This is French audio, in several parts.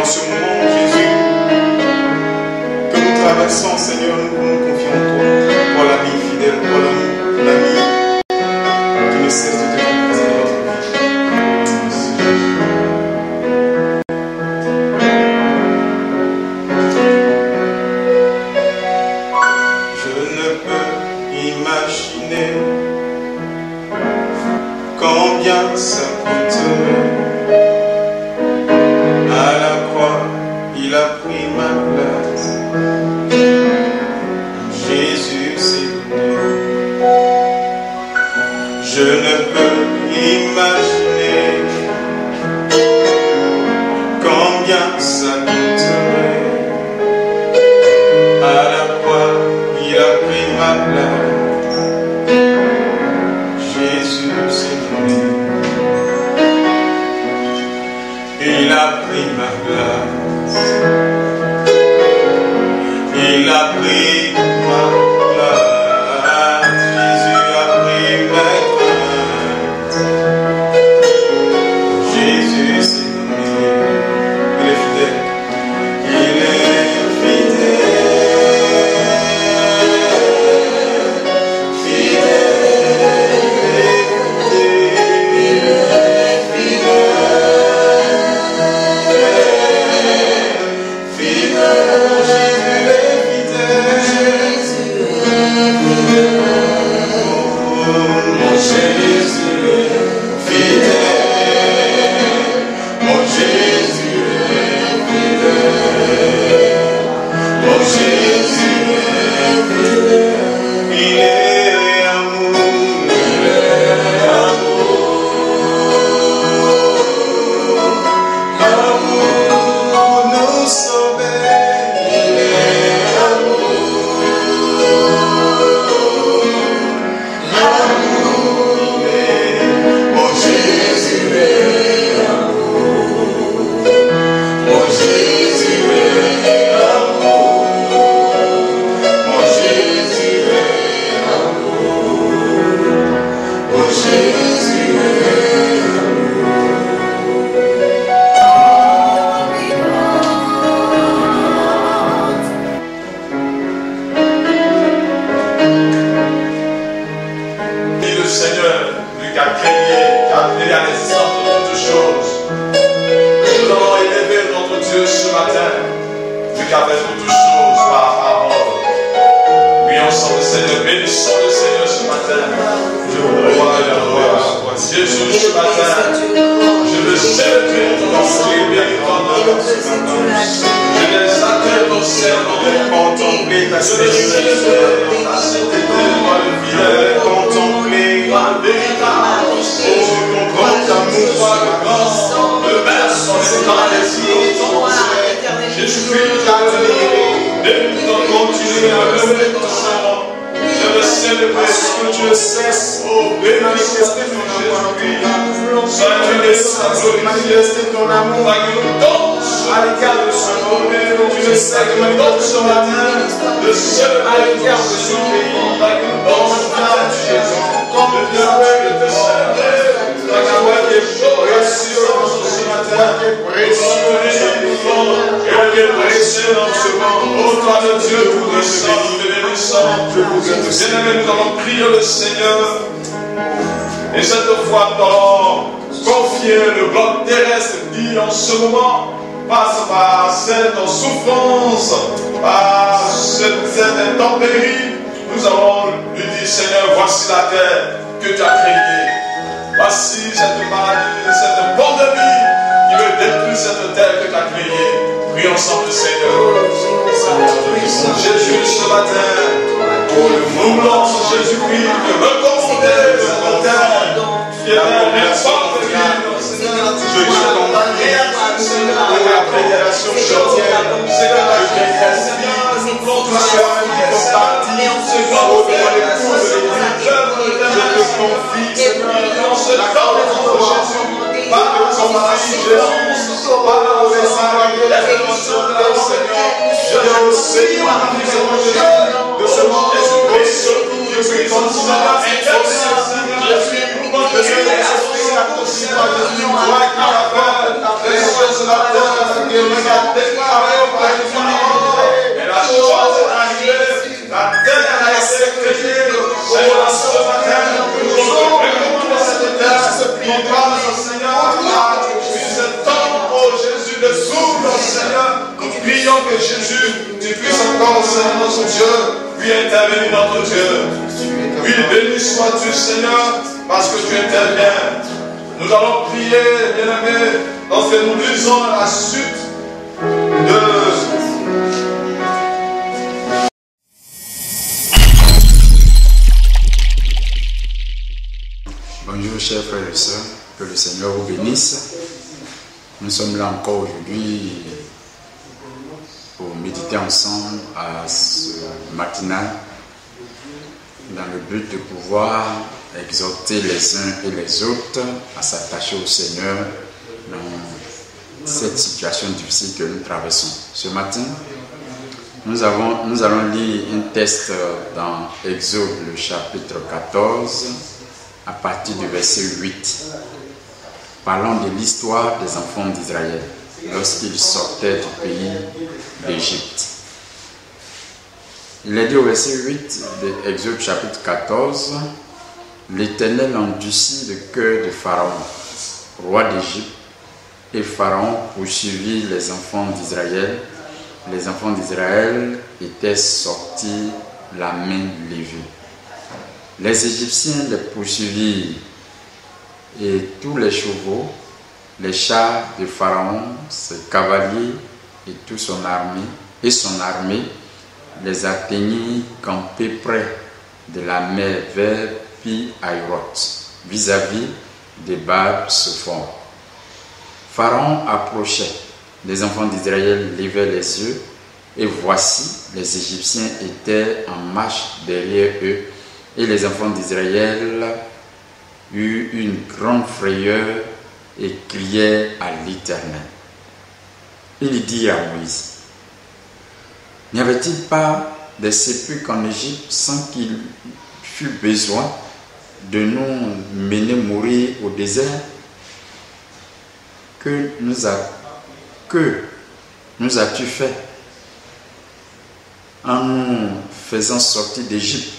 en ce moment, Jésus, que nous traversons, Seigneur, nous nous confions en toi, pour l'ami fidèle, pour l'ami qui ne cesse de te compléter dans notre vie. Je ne peux imaginer combien ça coûterait. À la croix, il a pris ma place. Jésus s'est donné. Je ne peux imaginer combien ça coûterait. À la croix, il a pris ma place. Jésus s'est donné. Il a pris ma place. Il a pris ma place. Jésus a pris ma place. Jésus s'est donné. Il est fidèle. Il est fidèle. Fidèle. il nous a déclaré auprès de Pharaon. Et la chose est arrivée. La terre a été créée. Seigneur, ce matin, nous recommandons cette terre. Nous parlons, Seigneur, à ce temps, oh Jésus, de souffle, Seigneur. Nous prions que Jésus, tu puisses encore, Seigneur, notre Dieu, lui intervenir, notre Dieu. Oui, béni sois-tu, Seigneur, parce que tu interviens. Nous allons prier, bien-aimés, lorsque nous lisons la suite de... Bonjour chers frères et sœurs, que le Seigneur vous bénisse. Nous sommes là encore aujourd'hui pour méditer ensemble à ce matinal dans le but de pouvoir exhorter les uns et les autres à s'attacher au Seigneur dans cette situation difficile que nous traversons. Ce matin, nous allons lire un texte dans Exode, le chapitre 14, à partir du verset 8, parlant de l'histoire des enfants d'Israël lorsqu'ils sortaient du pays d'Égypte. Il est dit au verset 8 de Exode chapitre 14, « L'Éternel endurcit le cœur de Pharaon, roi d'Égypte, et Pharaon poursuivit les enfants d'Israël. Les enfants d'Israël étaient sortis la main levée. Les Égyptiens les poursuivirent, et tous les chevaux, les chars de Pharaon, ses cavaliers et toute son armée, les atteignirent campés près de la mer vers Pi-Hahiroth, vis-à-vis de Baal-Sophon. Pharaon approchait, les enfants d'Israël levaient les yeux, et voici, les Égyptiens étaient en marche derrière eux, et les enfants d'Israël eurent une grande frayeur et crièrent à l'Éternel. Il dit à Moïse, « N'y avait-il pas des sépulcres en Égypte sans qu'il fût besoin de nous mener mourir au désert? Que nous as-tu fait en nous faisant sortir d'Égypte?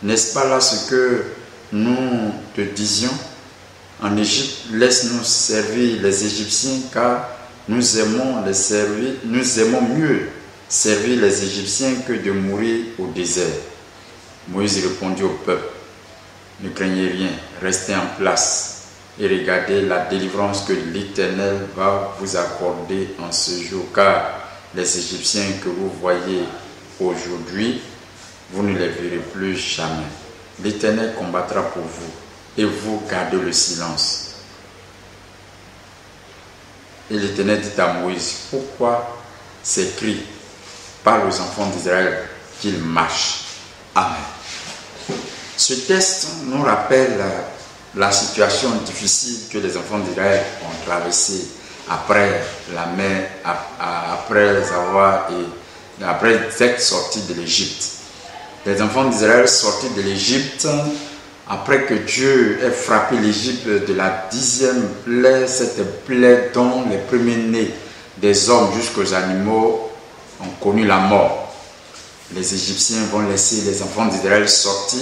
N'est-ce pas là ce que nous te disions? En Égypte, laisse-nous servir les Égyptiens, car nous aimons mieux servir les Égyptiens que de mourir au désert. » Moïse répondit au peuple, « Ne craignez rien, restez en place et regardez la délivrance que l'Éternel va vous accorder en ce jour, car les Égyptiens que vous voyez aujourd'hui, vous ne les verrez plus jamais. L'Éternel combattra pour vous, et vous gardez le silence. » Et l'Éternel dit à Moïse, « Pourquoi ces cris parlent aux enfants d'Israël qu'ils marchent? » Amen. Ce texte nous rappelle la situation difficile que les enfants d'Israël ont traversée après la mer, après être sortis de l'Égypte. Les enfants d'Israël sortis de l'Égypte, après que Dieu ait frappé l'Égypte de la 10e plaie, cette plaie dont les premiers-nés des hommes jusqu'aux animaux ont connu la mort. Les Égyptiens vont laisser les enfants d'Israël sortir.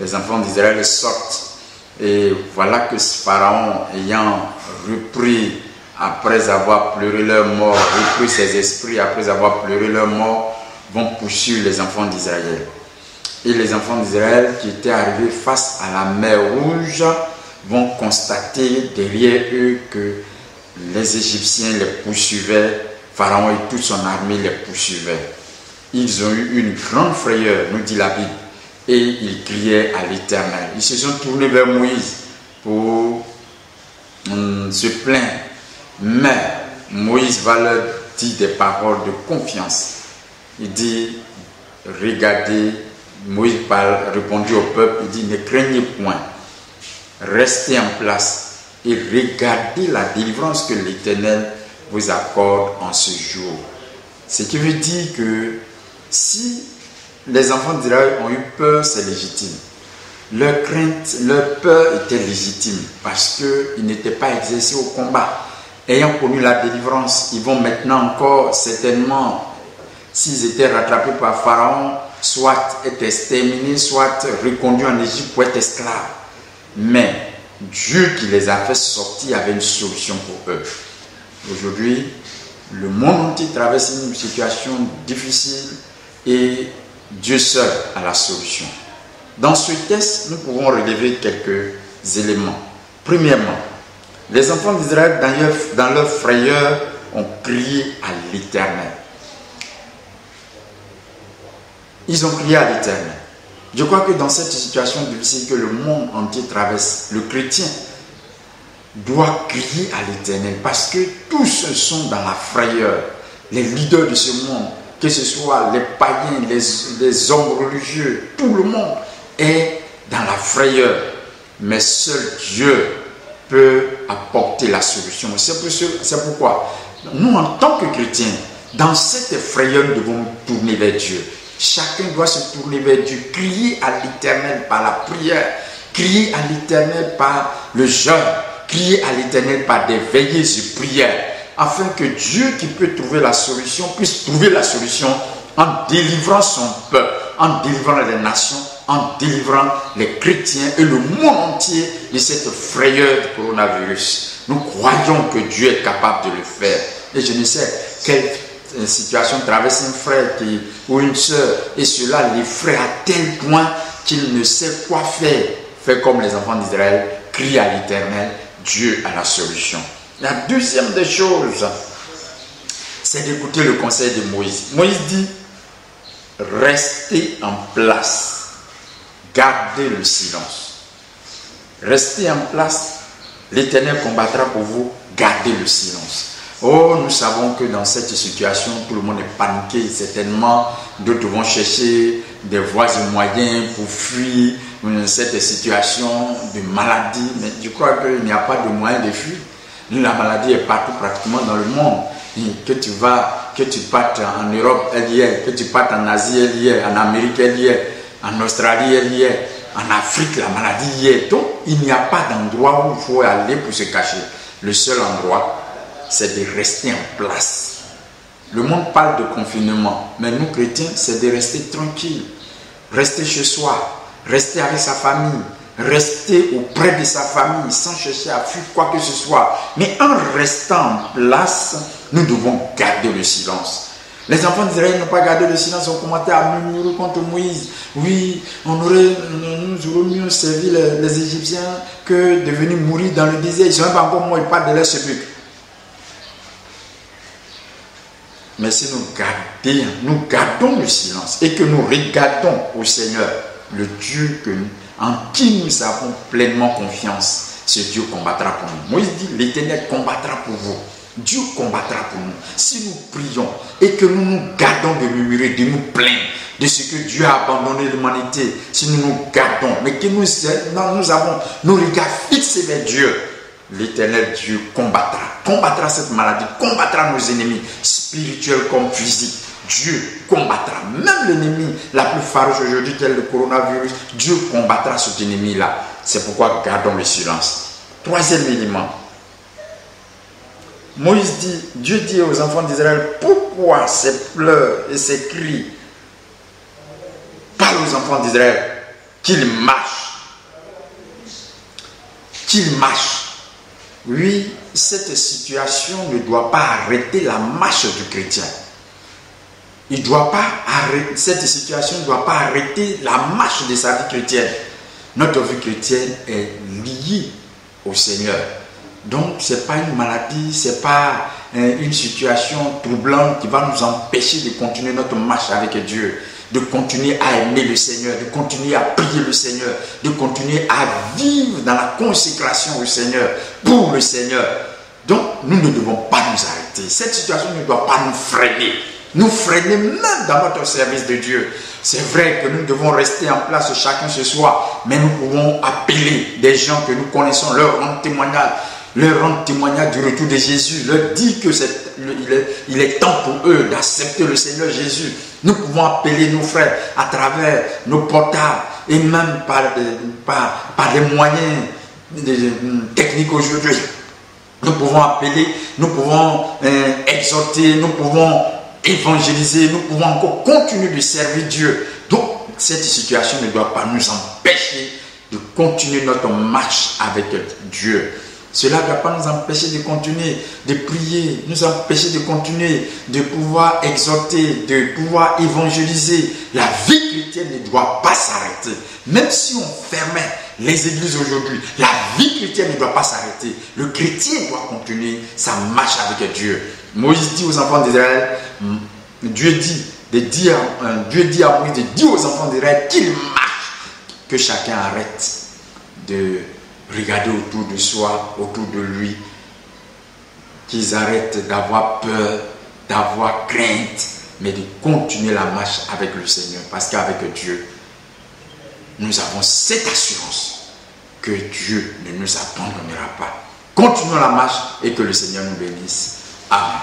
Les enfants d'Israël sortent. Et voilà que Pharaon, ayant repris, après avoir pleuré leur mort, repris ses esprits, après avoir pleuré leur mort, vont poursuivre les enfants d'Israël. Et les enfants d'Israël qui étaient arrivés face à la mer Rouge vont constater derrière eux que les Égyptiens les poursuivaient, Pharaon et toute son armée les poursuivaient. Ils ont eu une grande frayeur, nous dit la Bible, et ils criaient à l'Éternel. Ils se sont tournés vers Moïse pour se plaindre. Mais Moïse va leur dire des paroles de confiance. Il dit, regardez, Moïse répondit au peuple, il dit, ne craignez point, restez en place et regardez la délivrance que l'Éternel vous accorde en ce jour. Ce qui veut dire que si les enfants d'Israël ont eu peur, c'est légitime. Leur crainte, leur peur était légitime parce qu'ils n'étaient pas exercés au combat. ayant connu la délivrance, ils vont maintenant encore certainement, s'ils étaient rattrapés par Pharaon, soit être exterminés, soit reconduits en Égypte pour être esclaves. Mais Dieu qui les a fait sortir avait une solution pour eux. Aujourd'hui, le monde entier traverse une situation difficile et Dieu seul a la solution. Dans ce texte, nous pouvons relever quelques éléments. Premièrement, les enfants d'Israël, dans leur frayeur, ont crié à l'Éternel. Ils ont crié à l'Éternel. Je crois que dans cette situation difficile que le monde entier traverse, le chrétien doit crier à l'Éternel parce que tous sont dans la frayeur. Les leaders de ce monde, que ce soit les païens, les hommes religieux, tout le monde est dans la frayeur. Mais seul Dieu peut apporter la solution. C'est pourquoi nous, en tant que chrétiens, dans cette frayeur, nous devons nous tourner vers Dieu. Chacun doit se tourner vers Dieu, crier à l'Éternel par la prière, crier à l'Éternel par le jeûne, crier à l'Éternel par des veillées de prière, afin que Dieu qui peut trouver la solution puisse trouver la solution en délivrant son peuple, en délivrant les nations, en délivrant les chrétiens et le monde entier de cette frayeur du coronavirus. Nous croyons que Dieu est capable de le faire. Et je ne sais quelle situation traverse un frère ou une soeur, et cela l'effraie à tel point qu'il ne sait quoi faire. Fait comme les enfants d'Israël, crie à l'Éternel, Dieu a la solution. La deuxième des choses, c'est d'écouter le conseil de Moïse. Moïse dit, restez en place, gardez le silence. Restez en place, l'Éternel combattra pour vous, gardez le silence. Oh, nous savons que dans cette situation, tout le monde est paniqué, certainement. D'autres vont chercher des voies et moyens pour fuir cette situation de maladie. Mais je crois qu'il n'y a pas de moyen de fuir. La maladie est partout pratiquement dans le monde. Que tu partes en Europe, elle y est. Que tu partes en Asie, elle y est. En Amérique, elle y est. En Australie, elle y est. En Afrique, la maladie y est. Donc, il n'y a pas d'endroit où il faut aller pour se cacher. Le seul endroit, c'est de rester en place. Le monde parle de confinement, mais nous chrétiens, c'est de rester tranquille, rester chez soi, rester avec sa famille, rester auprès de sa famille sans chercher à fuir quoi que ce soit. Mais en restant en place, nous devons garder le silence. Les enfants d'Israël n'ont pas gardé le silence, ont commencé à murmurer contre Moïse. Oui, nous aurions mieux servi les Égyptiens que de venir mourir dans le désert. Ils ne sont même pas encore morts, ils partent de leur sépulcre. Mais si nous gardons le silence et que nous regardons au Seigneur, le Dieu en qui nous avons pleinement confiance, ce Dieu combattra pour nous. Moïse dit, l'Éternel combattra pour vous. Dieu combattra pour nous. Si nous prions et que nous nous gardons de murmurer, de nous plaindre de ce que Dieu a abandonné l'humanité, si nous nous gardons, mais que nous avons nos regards fixés vers Dieu, l'Éternel Dieu combattra cette maladie, combattra nos ennemis, spirituels comme physiques. Dieu combattra, même l'ennemi la plus farouche aujourd'hui, tel le coronavirus, Dieu combattra cet ennemi-là. C'est pourquoi gardons le silence. Troisième élément. Dieu dit aux enfants d'Israël, pourquoi ces pleurs et ces cris? Parle aux enfants d'Israël qu'ils marchent. Qu'ils marchent. Oui, cette situation ne doit pas arrêter la marche du chrétien. Cette situation ne doit pas arrêter la marche de sa vie chrétienne. Notre vie chrétienne est liée au Seigneur. Donc, ce n'est pas une maladie, ce n'est pas une situation troublante qui va nous empêcher de continuer notre marche avec Dieu, de continuer à aimer le Seigneur, de continuer à prier le Seigneur, de continuer à vivre dans la consécration au Seigneur, pour le Seigneur. Donc, nous ne devons pas nous arrêter. Cette situation ne doit pas nous freiner même dans notre service de Dieu. C'est vrai que nous devons rester en place chacun chez soi, mais nous pouvons appeler des gens que nous connaissons, leur rendre témoignage du retour de Jésus, leur dire que il est temps pour eux d'accepter le Seigneur Jésus. Nous pouvons appeler nos frères à travers nos portables et même par des moyens techniques aujourd'hui. Nous pouvons appeler, nous pouvons exhorter, nous pouvons évangéliser, nous pouvons encore continuer de servir Dieu. Donc, cette situation ne doit pas nous empêcher de continuer notre marche avec Dieu. Cela ne doit pas nous empêcher de continuer de prier, nous empêcher de continuer de pouvoir exhorter, de pouvoir évangéliser. La vie chrétienne ne doit pas s'arrêter. Même si on fermait les églises aujourd'hui, la vie chrétienne ne doit pas s'arrêter. Le chrétien doit continuer sa marche avec Dieu. Moïse dit aux enfants d'Israël, Dieu dit à Moïse de dire aux enfants d'Israël qu'ils marchent, que chacun arrête de regarder autour de soi, autour de lui, qu'ils arrêtent d'avoir peur, d'avoir crainte, mais de continuer la marche avec le Seigneur. Parce qu'avec Dieu, nous avons cette assurance que Dieu ne nous abandonnera pas. Continuons la marche et que le Seigneur nous bénisse. Amen.